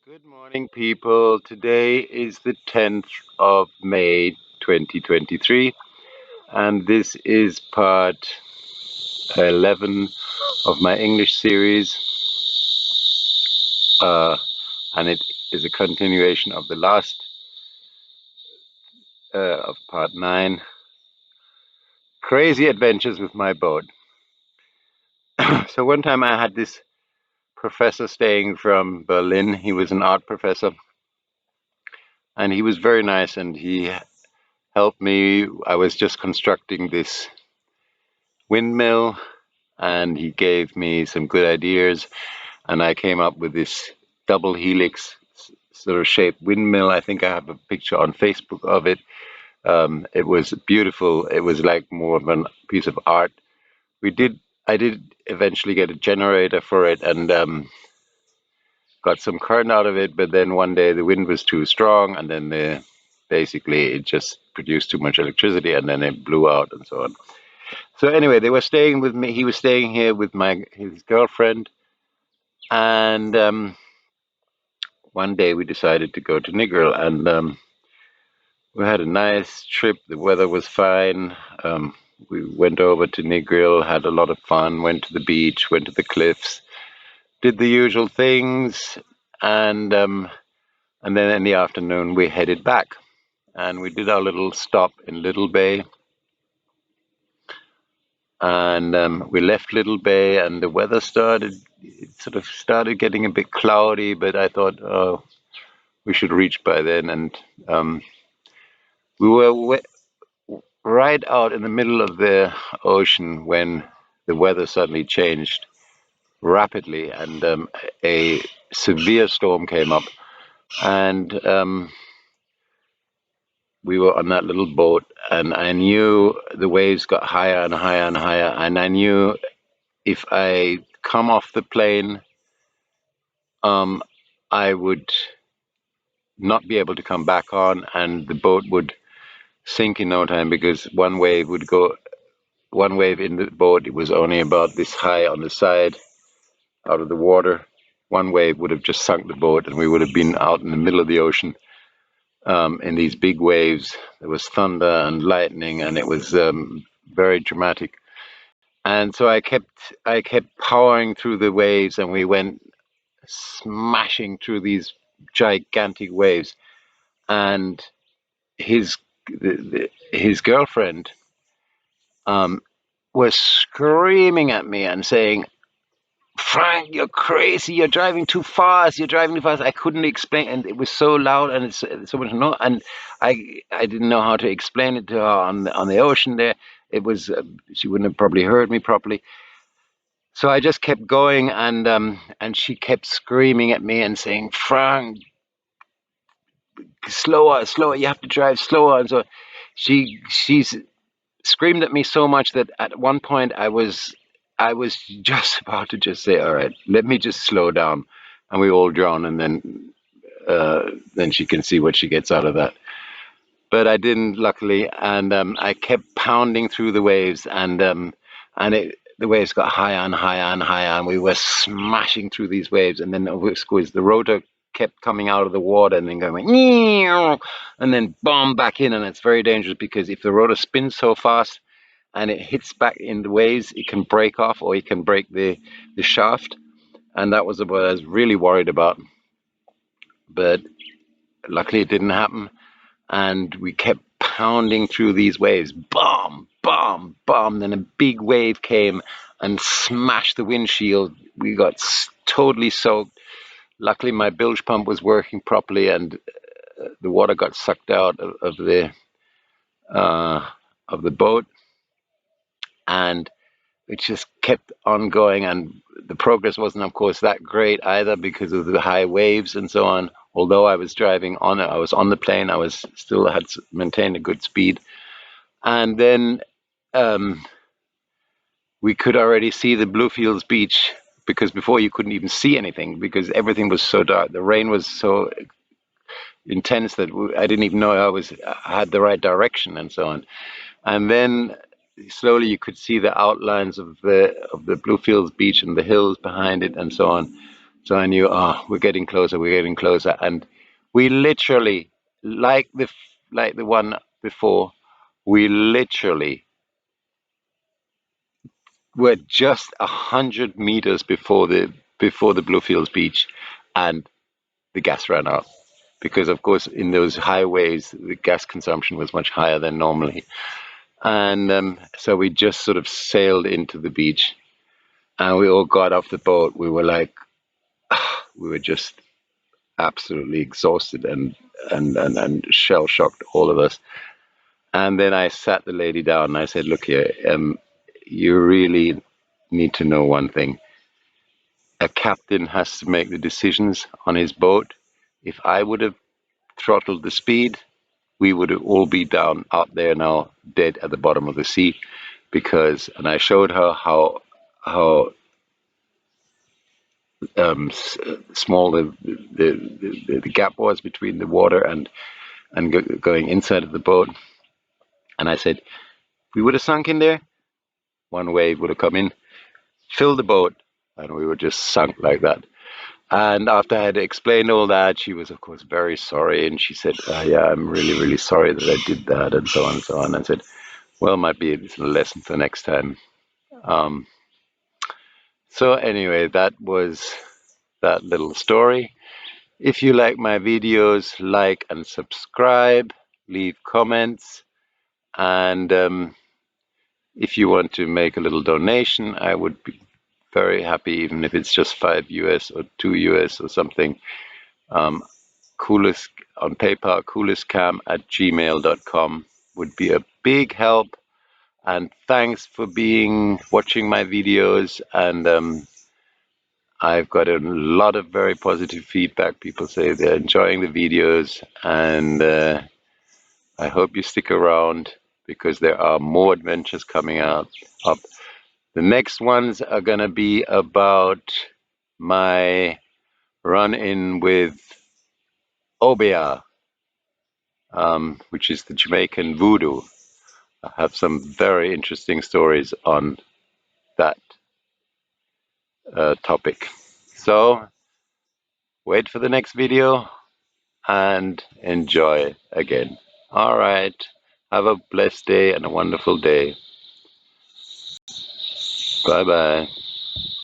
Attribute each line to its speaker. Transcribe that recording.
Speaker 1: Good morning, people. Today is the 10th of May 2023, and this is part 11 of my English series, and it is a continuation of the last of part 9, Crazy Adventures with My Boat. So one time I had this professor staying from Berlin. He was an art professor, and he was very nice, and he helped me. I was just constructing this windmill, and he gave me some good ideas, and I came up with this double helix sort of shaped windmill. I think I have a picture on Facebook of it. It was beautiful. It was like more of a piece of art. I did eventually get a generator for it, and got some current out of it, but then one day the wind was too strong, and then basically it just produced too much electricity, and then it blew out and so on. So anyway, they were staying with me. He was staying here with his girlfriend, and one day we decided to go to Negril, and we had a nice trip. The weather was fine. We went over to Negril, had a lot of fun, went to the beach, went to the cliffs, did the usual things, and then in the afternoon we headed back, and we did our little stop in Little Bay, and we left Little Bay, and the weather started getting a bit cloudy, but I thought, oh, we should reach by then, and we were right out in the middle of the ocean when the weather suddenly changed rapidly, and a severe storm came up, and we were on that little boat, and I knew the waves got higher and higher and higher, and I knew if I come off the plane, I would not be able to come back on, and the boat would sink in no time, because one wave in the boat, it was only about this high on the side out of the water. One wave would have just sunk the boat, and we would have been out in the middle of the ocean, in these big waves. There was thunder and lightning, and it was very dramatic. And so I kept powering through the waves, and we went smashing through these gigantic waves. And his his girlfriend was screaming at me and saying, "Frank, you're crazy. You're driving too fast. You're driving too fast." I couldn't explain, and it was so loud, and it's so much no. And I didn't know how to explain it to her on the ocean there. It was she wouldn't have probably heard me properly. So I just kept going, and she kept screaming at me and saying, "Frank, slower, slower. You have to drive slower." And so she's screamed at me so much that at one point I was just about to just say, "All right, let me just slow down," and we all drown, and then she can see what she gets out of that. But I didn't, luckily, and I kept pounding through the waves, the waves got higher and higher and higher, and we were smashing through these waves, and then of course the rotor kept coming out of the water and then going and then bomb back in, and it's very dangerous, because if the rotor spins so fast and it hits back in the waves, it can break off, or it can break the shaft, and that was what I was really worried about. But luckily it didn't happen, and we kept pounding through these waves, bomb, bomb, bomb. Then a big wave came and smashed the windshield. We got totally soaked. Luckily, my bilge pump was working properly, and the water got sucked out uh, of the boat, and it just kept on going. And the progress wasn't, of course, that great either, because of the high waves and so on. Although I was driving on it, I was on the plane, I was still had maintained a good speed. And then we could already see the Bluefields beach, because before you couldn't even see anything, because everything was so dark. The rain was so intense that I didn't even know I had the right direction and so on. And then slowly you could see the outlines of the Bluefields beach and the hills behind it and so on. So I knew, we're getting closer, we're getting closer, and we literally, like the one before, we literally were just 100 meters before the Bluefields beach, and the gas ran out. Because of course, in those highways, the gas consumption was much higher than normally, and so we just sort of sailed into the beach, and we all got off the boat. We were like, we were just absolutely exhausted and shell shocked, all of us. And then I sat the lady down and I said, "Look here, you really need to know one thing. A captain has to make the decisions on his boat. If I would have throttled the speed, we would all be down out there now, dead at the bottom of the sea." Because, and I showed her how small the gap was between the water and going inside of the boat. And I said, we would have sunk in there, one wave would have come in, filled the boat, and we were just sunk like that. And after I had explained all that, she was, of course, very sorry. And she said, yeah, I'm really, really sorry that I did that, and so on and so on. And I said, well, might be a lesson for next time. Um, so anyway, that was that little story. If you like my videos, like and subscribe, leave comments, and if you want to make a little donation, I would be very happy, even if it's just $5 or $2 or something. Coolest on PayPal, coolestcam@gmail.com would be a big help. And thanks for watching my videos. And I've got a lot of very positive feedback. People say they're enjoying the videos, and I hope you stick around because there are more adventures coming up. The next ones are going to be about my run-in with Obia, which is the Jamaican voodoo. I have some very interesting stories on that topic. So wait for the next video and enjoy again. All right. Have a blessed day and a wonderful day. Bye-bye.